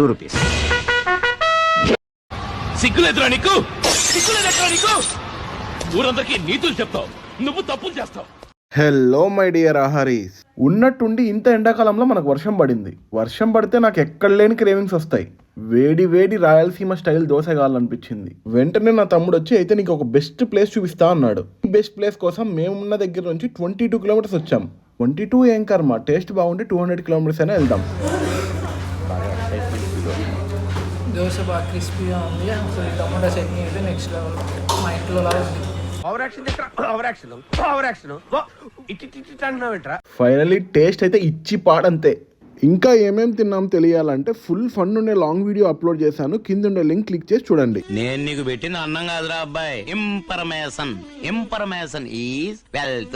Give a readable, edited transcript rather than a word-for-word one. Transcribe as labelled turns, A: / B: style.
A: 2 rupees.
B: సిగ్గులేదురా నీకు? సిగ్గులేదురా నీకు? ఊరందరికీ నీతులు చెప్తావు, నువ్వు తప్పులు చేస్తావు.
C: హలో మై డియర్ ఆహారీస్. ఉన్నట్టుండి ఇంత ఎండాకాలంలో మనకు వర్షం పడింది. వర్షం పడితే నాకు ఎక్కడ లేని క్రేవింగ్స్ వస్తాయి. వేడి వేడి రాయలసీమ స్టైల్ దోశ కావాలనిపించింది. వెంటనే నా తమ్ముడు వచ్చి అయితే నీకు ఒక బెస్ట్ ప్లేస్ చూపిస్తా అన్నాడు. ఈ బెస్ట్ ప్లేస్ కోసం మేమున్న దగ్గర నుంచి 22 కిలోమీటర్స్ వచ్చాం. 22 ఏం కర్మ, టేస్ట్ బాగుంటే 200 కిలోమీటర్స్ అయినా వెళ్దాం.
D: దోశ బాగా క్రిస్పీగా ఉంది. అసలు ఈ టమాటా చట్నీ అయితే నెక్స్ట్ లెవెల్. మా ఇంట్లో లాగా ఉంది.
C: ఫైనలీ టేస్ట్ అయితే ఇచ్చి పాడంతే. ఇంకా ఏమేం తిన్నాం తెలియాలంటే ఫుల్ ఫన్ ఉండే లాంగ్ వీడియో అప్లోడ్ చేశాను. కింద ఉండే లింక్ క్లిక్ చేసి చూడండి.
A: నేను నీకు పెట్టిన అన్నం కాదురా అబ్బాయి, ఇన్ఫర్మేషన్ ఈజ్ వెల్త్.